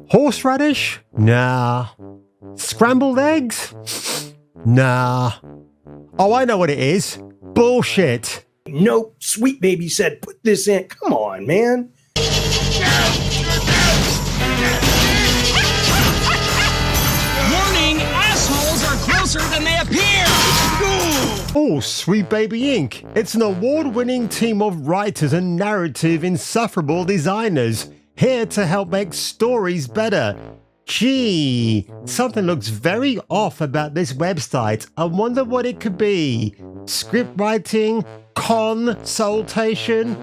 Horseradish? Nah. Scrambled eggs? Nah. Oh, I know what it is. Bullshit. Nope, Sweet Baby said put this in. Come on, man. Warning, assholes are closer than they appear! Oh, Sweet Baby Inc. It's an award-winning team of writers and narrative insufferable designers here to help make stories better. Gee, something looks very off about this website. I wonder what it could be. Script writing, consultation,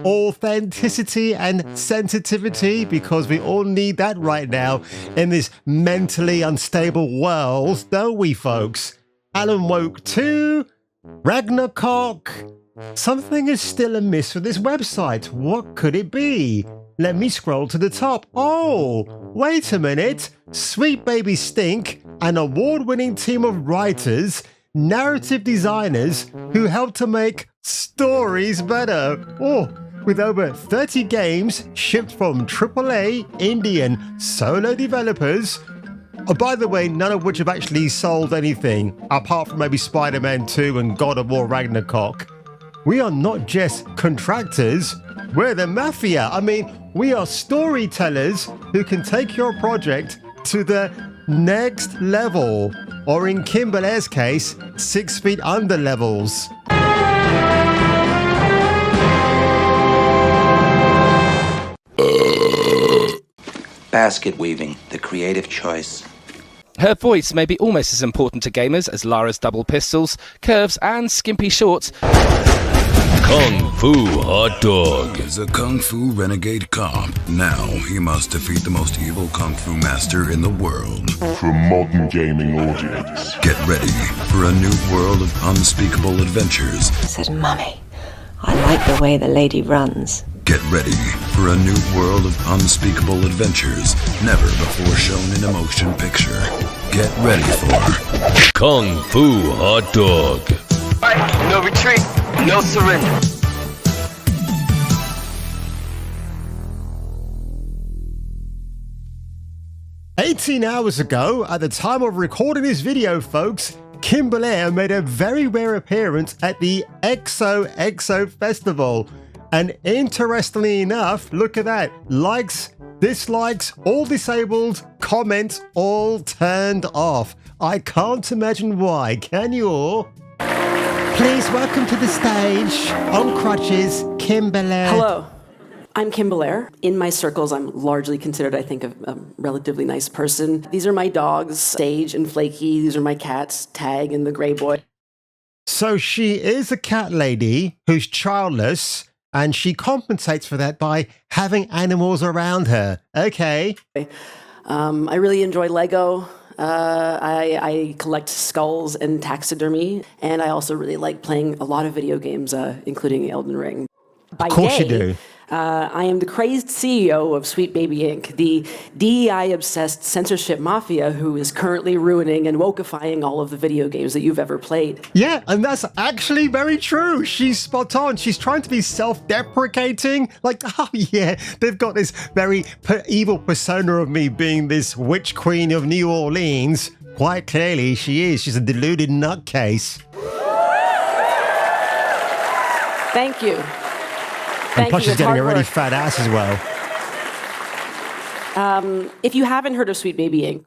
authenticity and sensitivity, because we all need that right now in this mentally unstable world, don't we, folks? Alan Woke 2, Ragnarok. Something is still amiss with this website. What could it be? Let me scroll to the top. Oh, wait a minute. Sweet Baby Stink, an award-winning team of writers, narrative designers who help to make stories better. Oh, with over 30 games shipped from AAA, indie and solo developers. Oh, by the way, none of which have actually sold anything, apart from maybe Spider-Man 2 and God of War Ragnarok. We are not just contractors, we're the mafia. I mean, we are storytellers who can take your project to the next level, or in Kim Belair's case, 6 feet under levels. Basket weaving, the creative choice. Her voice may be almost as important to gamers as Lara's double pistols, curves and skimpy shorts. Kung Fu Hot Dog is a Kung Fu renegade cop. Now he must defeat the most evil Kung Fu master in the world. For a modern gaming audience. Get ready for a new world of unspeakable adventures. Said, Mummy, I like the way the lady runs. Get ready for a new world of unspeakable adventures never before shown in a motion picture. Get ready for Kung Fu Hot Dog. No retreat, no surrender. "18 hours ago, at the time of recording this video, folks, Kim Belair made a very rare appearance at the XOXO Festival. And interestingly enough, look at that. Likes, dislikes, all disabled, comments, all turned off. I can't imagine why, can you all? Please welcome to the stage, on crutches, Kim Belair." Hello, I'm Kim Belair. In my circles, I'm largely considered, I think, a relatively nice person. These are my dogs, Sage and Flaky. These are my cats, Tag and the Grey Boy. So she is a cat lady who's childless, and she compensates for that by having animals around her. Okay. I really enjoy Lego. I collect skulls and taxidermy, and I also really like playing a lot of video games, including Elden Ring. By Of course day, you do. I am the crazed CEO of Sweet Baby Inc., the DEI-obsessed censorship mafia who is currently ruining and wokeifying all of the video games that you've ever played. Yeah, and that's actually very true. She's spot on. She's trying to be self-deprecating. Like, oh yeah, they've got this very evil persona of me being this witch queen of New Orleans. Quite clearly, she is. She's a deluded nutcase. Thank you. And plus she's getting a really fat ass as well. If you haven't heard of Sweet Baby Inc.,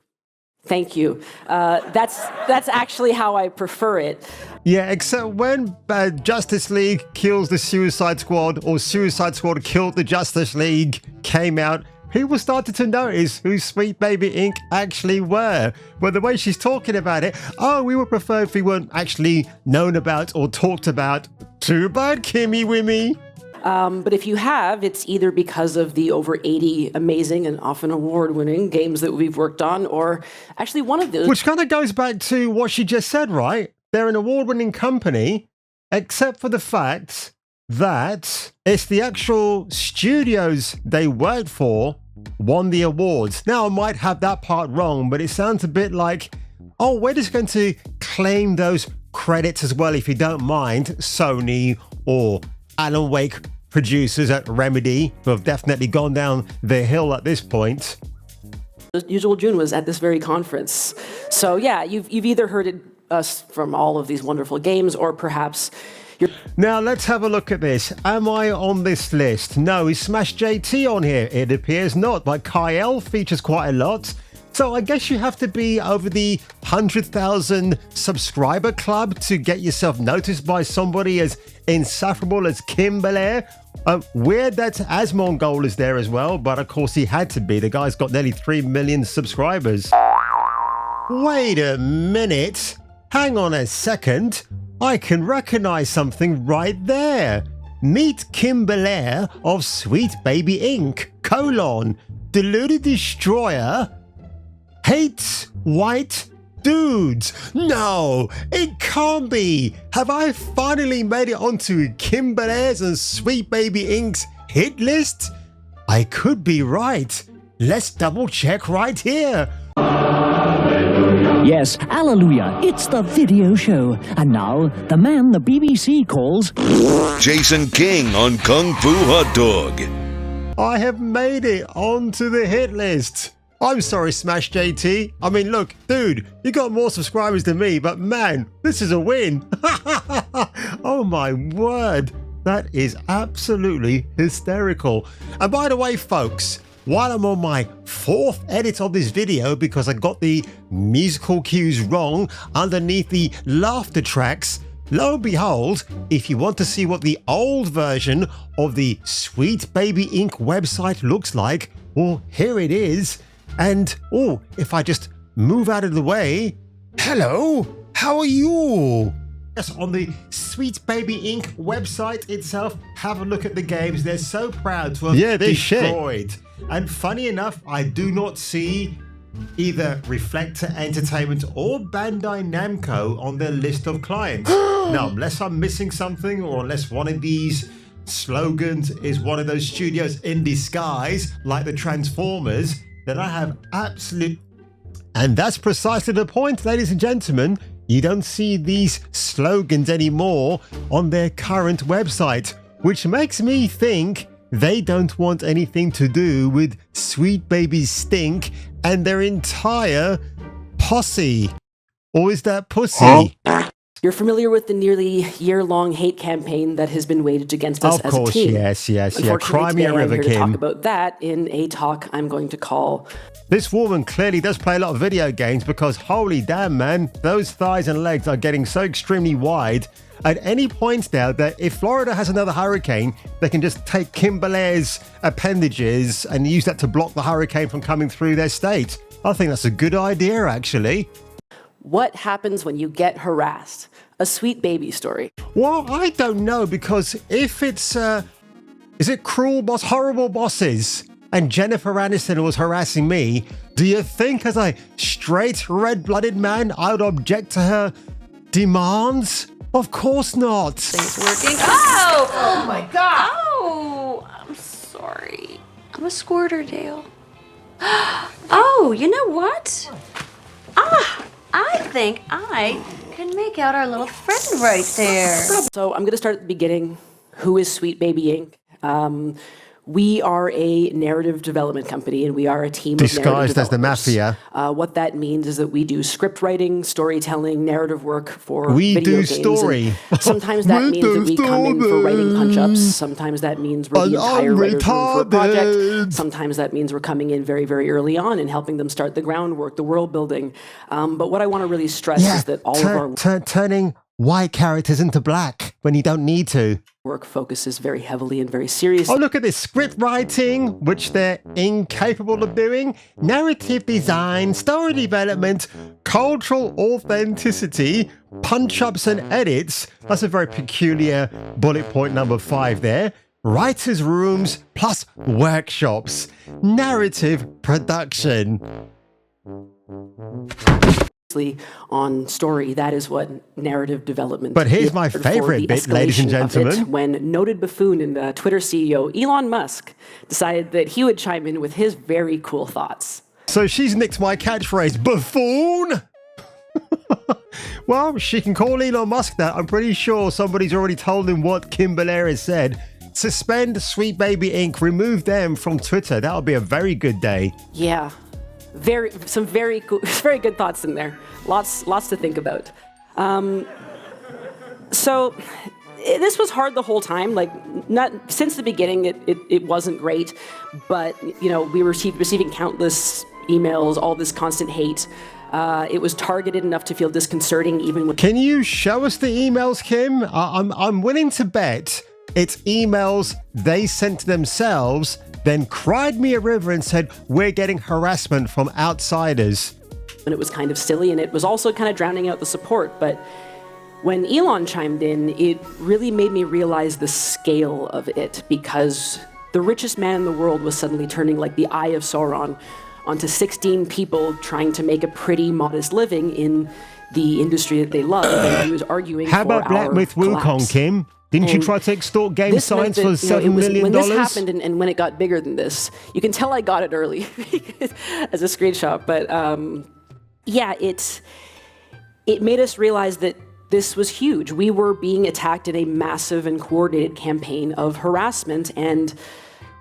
thank you. That's actually how I prefer it. Yeah, except when Justice League kills the Suicide Squad, or Suicide Squad killed the Justice League, came out, people started to notice who Sweet Baby Inc. actually were. But the way she's talking about it, oh, we would prefer if we weren't actually known about or talked about. Too bad, Kimmy Wimmy. But if you have, it's either because of the over 80 amazing and often award-winning games that we've worked on, or actually one of those. Which kind of goes back to what she just said, right? They're an award-winning company, except for the fact that it's the actual studios they worked for won the awards. Now, I might have that part wrong, but it sounds a bit like, oh, we're just going to claim those credits as well, if you don't mind, Sony or Alan Wake producers at Remedy, who have definitely gone down the hill at this point. Usual June was at this very conference. So yeah, you've either heard us from all of these wonderful games, or perhaps you're... Now let's have a look at this. Am I on this list? No, is Smash JT on here? It appears not, but Kyle features quite a lot. So I guess you have to be over the 100,000 subscriber club to get yourself noticed by somebody as insufferable as Belair. Weird that Asmongold is there as well, but of course he had to be. The guy's got nearly 3 million subscribers. Wait a minute. Hang on a second. I can recognize something right there. Meet Belair of Sweet Baby Inc. : Deluded Destroyer hates white dudes. No, it can't be. Have I finally made it onto Belair's and Sweet Baby Inc.'s hit list? I could be right. Let's double check right here. Yes, hallelujah, it's the video show. And now, the man the BBC calls... Jason King on Kung Fu Hot Dog. I have made it onto the hit list. I'm sorry, Smash JT. I mean, look, dude, you got more subscribers than me, but man, this is a win. Oh my word. That is absolutely hysterical. And by the way, folks, while I'm on my 4th edit of this video because I got the musical cues wrong underneath the laughter tracks, lo and behold, if you want to see what the old version of the Sweet Baby Inc. website looks like, well, here it is. And, oh, if I just move out of the way, hello, how are you? Yes, on the Sweet Baby Inc. website itself, have a look at the games. They're so proud to have destroyed. Shit. And funny enough, I do not see either Reflector Entertainment or Bandai Namco on their list of clients. Now, unless I'm missing something, or unless one of these slogans is one of those studios in disguise, like the Transformers, then I have absolute... And that's precisely the point, ladies and gentlemen. You don't see these slogans anymore on their current website, which makes me think they don't want anything to do with Sweet Baby Stink and their entire posse. Or is that pussy? You're familiar with the nearly year-long hate campaign that has been waged against us as a team. Of course, yes. Yeah. Cry me a river, I'm here Kim. to talk about that in a talk I'm going to call... This woman clearly does play a lot of video games, because holy damn, man, those thighs and legs are getting so extremely wide. At any point now that if Florida has another hurricane, they can just take Belair's appendages and use that to block the hurricane from coming through their state. I think that's a good idea, actually. What happens when you get harassed? A Sweet Baby story. Well, I don't know, because if it's, is it horrible bosses? And Jennifer Aniston was harassing me. Do you think, as a straight, red-blooded man, I would object to her demands? Of course not. Things working. Oh! Oh my God! Oh, I'm sorry. I'm a squirter, Dale. Oh, you know what? I think I can make out our little friend right there. So I'm going to start at the beginning. Who is Sweet Baby Inc.? We are a narrative development company, and we are a team disguised of as the mafia. What that means is that we do script writing, storytelling, narrative work for we video do games. Story. Sometimes that means that we come in for writing punch-ups. Sometimes that means we're the entire writer's room for a project. Sometimes that means we're coming in very, very early on and helping them start the groundwork, the world building. But what I want to really stress is that all of our turning white characters into black when you don't need to. Work focuses very heavily and very seriously. Oh, look at this. Script writing, which they're incapable of doing. Narrative design, story development, cultural authenticity, punch-ups and edits. That's a very peculiar bullet point number 5 there. Writers' rooms plus workshops. Narrative production. On story, that is what narrative development. But here's my favorite bit, ladies and gentlemen. When noted buffoon and Twitter CEO Elon Musk decided that he would chime in with his very cool thoughts. So she's nicked my catchphrase, buffoon. Well, she can call Elon Musk that. I'm pretty sure somebody's already told him what Belair has said. suspend Sweet Baby Inc., remove them from Twitter. That would be a very good day. Yeah, some very good thoughts in there. Lots to think about. So this was hard the whole time. Like, not since the beginning, it wasn't great, but we were receiving countless emails, all this constant hate. It was targeted enough to feel disconcerting, even when. Can you show us the emails, Kim? I'm willing to bet it's emails they sent to themselves, then cried me a river and said, we're getting harassment from outsiders. And it was kind of silly, and it was also kind of drowning out the support. But when Elon chimed in, it really made me realize the scale of it, because the richest man in the world was suddenly turning like the Eye of Sauron onto 16 people trying to make a pretty modest living in the industry that they love. And he was arguing How about Black Myth Wukong, Kim? Didn't you try to extort game science for $7 million? When this happened and when it got bigger than this, you can tell I got it early as a screenshot. But yeah, it made us realize that this was huge. We were being attacked in a massive and coordinated campaign of harassment, and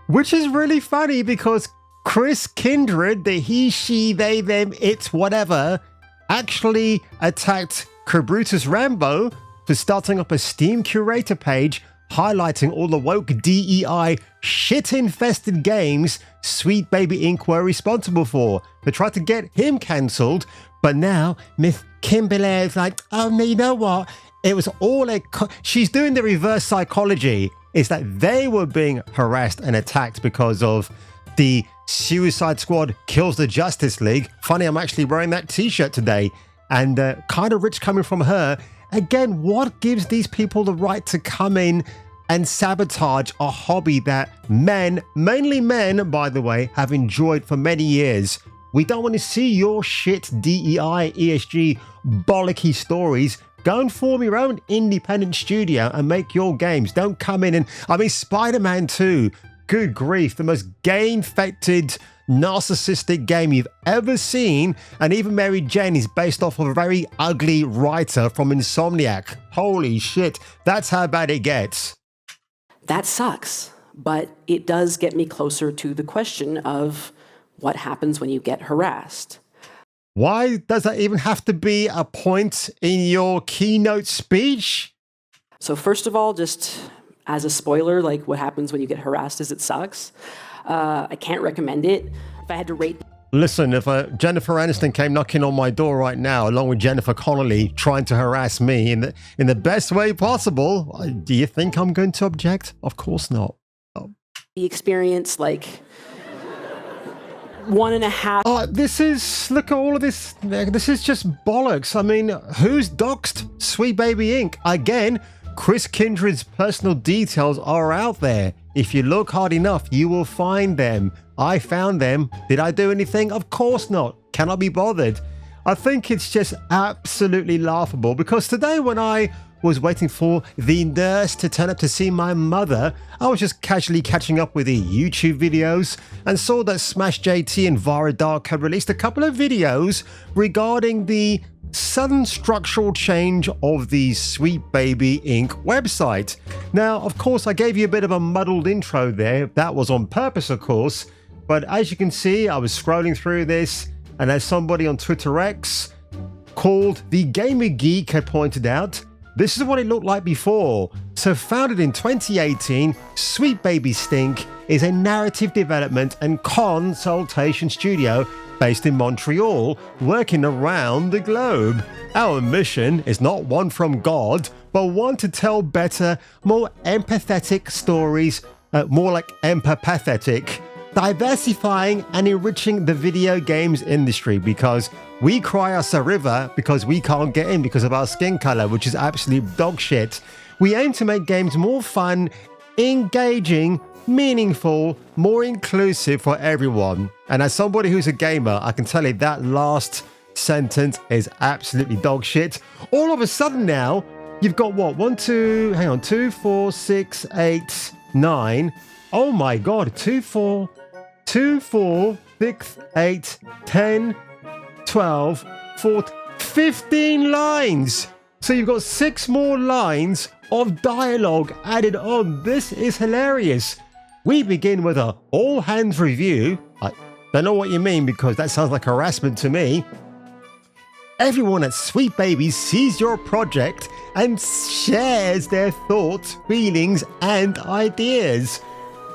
which is really funny because Chris Kindred, the he, she, they, them, it, whatever, actually attacked Cabrutus Rambo for starting up a Steam curator page highlighting all the woke DEI shit-infested games Sweet Baby Inc. were responsible for. They tried to get him cancelled, but now Miss Kim Belair is like, oh, no, you know what? It was all she's doing the reverse psychology. It's that they were being harassed and attacked because of the Suicide Squad kills the Justice League. Funny, I'm actually wearing that t-shirt today, and kind of rich coming from her. Again, what gives these people the right to come in and sabotage a hobby that men, mainly men, by the way, have enjoyed for many years? We don't want to see your shit DEI, ESG, bollocky stories. Go and form your own independent studio and make your games. Don't come in and, I mean, Spider-Man 2, good grief, the most gay-infected, narcissistic game you've ever seen. And even Mary Jane is based off of a very ugly writer from Insomniac. Holy shit, that's how bad it gets. That sucks, but it does get me closer to the question of what happens when you get harassed. Why does that even have to be a point in your keynote speech? So first of all, just as a spoiler, like what happens when you get harassed is it sucks. I can't recommend it. If I had to rate... Listen, if Jennifer Aniston came knocking on my door right now, along with Jennifer Connelly trying to harass me in the best way possible, do you think I'm going to object? Of course not. Oh. The experience, like... 1.5. Look at all of this. This is just bollocks. I mean, who's doxed Sweet Baby Inc.? Again, Chris Kindred's personal details are out there. If you look hard enough, you will find them. I found them. Did I do anything? Of course not. Cannot be bothered. I think it's just absolutely laughable because today when I was waiting for the nurse to turn up to see my mother, I was just casually catching up with the YouTube videos and saw that Smash JT and Vara Dark had released a couple of videos regarding the sudden structural change of the Sweet Baby Inc. website. Now, of course, I gave you a bit of a muddled intro there. That was on purpose, of course. But as you can see, I was scrolling through this, and as somebody on Twitter X called the Gamer Geek had pointed out, this is what it looked like before. So founded in 2018, Sweet Baby Stink is a narrative development and consultation studio based in Montreal, working around the globe. Our mission is not one from God, but one to tell better, more empathetic stories, more like empathetic, diversifying and enriching the video games industry, because we cry us a river because we can't get in because of our skin color, which is absolute dog shit. We aim to make games more fun, engaging, meaningful, more inclusive for everyone. And as somebody who's a gamer, I can tell you that last sentence is absolutely dog shit. All of a sudden now, you've got what? 2, 4, 6, 8, 9. Oh my God, 2, 4, 6, 8, 10, 12, 14, 15 lines. So you've got 6 more lines of dialogue added on. This is hilarious. We begin with a all hands review. I don't know what you mean because that sounds like harassment to me. Everyone at Sweet Baby sees your project and shares their thoughts, feelings, and ideas.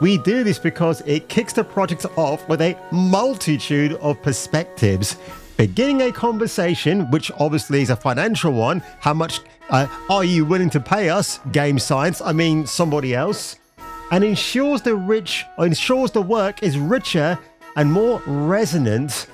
We do this because it kicks the project off with a multitude of perspectives. Beginning a conversation, which obviously is a financial one. How much are you willing to pay us, Game Science? I mean, somebody else. And ensures the work is richer and more resonant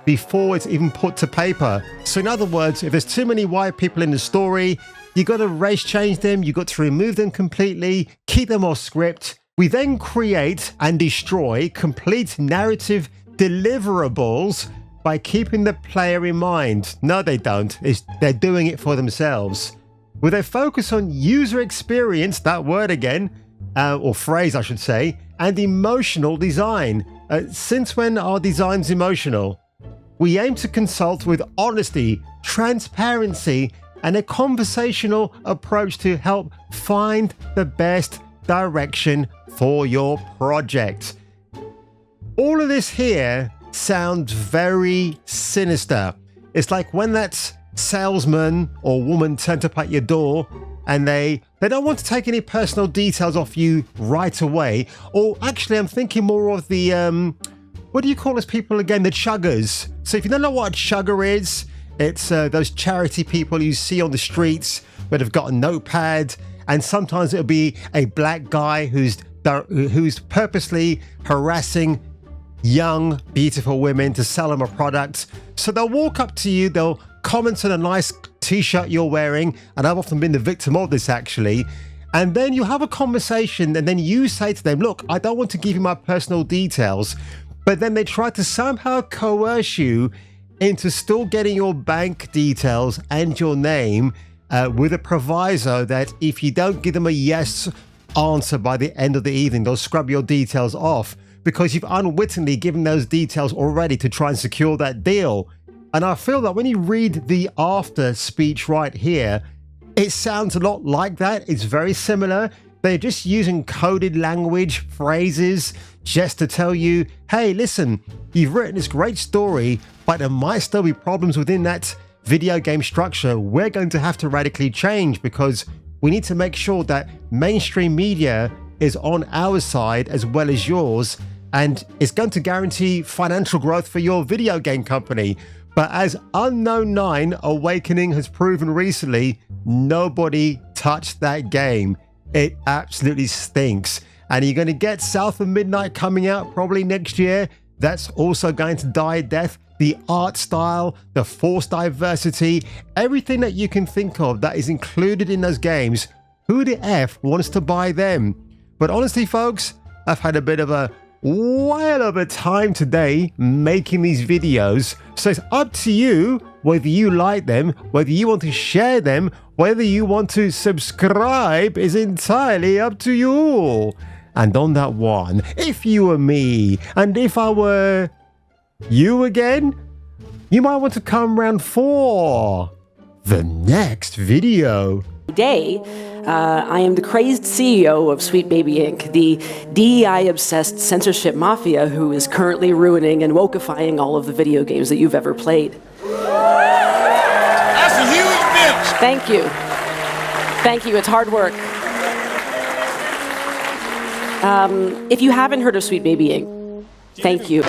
before it's even put to paper. So in other words, if there's too many white people in the story, you got to race change them, you got to remove them completely, keep them off script. We then create and destroy complete narrative deliverables by keeping the player in mind. No, they don't. They're doing it for themselves. With a focus on user experience, that word again, or phrase I should say, and emotional design. Since when are designs emotional? We aim to consult with honesty, transparency, and a conversational approach to help find the best direction for your project. All of this here sounds very sinister. It's like when that salesman or woman turned up at your door and they don't want to take any personal details off you right away. Or actually, I'm thinking more of the, what do you call those people again? The chuggers. So if you don't know what a chugger is, it's those charity people you see on the streets that have got a notepad, and sometimes it'll be a black guy who's purposely harassing young, beautiful women to sell them a product. So they'll walk up to you, they'll comment on a nice t-shirt you're wearing, and I've often been the victim of this actually, and then you have a conversation and then you say to them, look, I don't want to give you my personal details, but then they try to somehow coerce you into still getting your bank details and your name with a proviso that if you don't give them a yes answer by the end of the evening, they'll scrub your details off because you've unwittingly given those details already to try and secure that deal. And I feel that when you read the after speech right here, it sounds a lot like that. It's very similar. They're just using coded language, phrases, just to tell you, hey, listen, you've written this great story, but there might still be problems within that video game structure. We're going to have to radically change because we need to make sure that mainstream media is on our side as well as yours, and it's going to guarantee financial growth for your video game company. But as Unknown 9 Awakening has proven recently, nobody touched that game. It absolutely stinks. And you're going to get South of Midnight coming out probably next year. That's also going to die a death. The art style, the forced diversity, everything that you can think of that is included in those games. Who the F wants to buy them? But honestly, folks, I've had a bit of a while of a time today making these videos, so it's up to you whether you like them, whether you want to share them, whether you want to subscribe is entirely up to you. And on that one, if you were me and if I were you again, you might want to come round for the next video. Today, I am the crazed CEO of Sweet Baby Inc., the DEI-obsessed censorship mafia who is currently ruining and wokeifying all of the video games that you've ever played. That's a huge bitch! Thank you. Thank you, it's hard work. If you haven't heard of Sweet Baby Inc., thank you.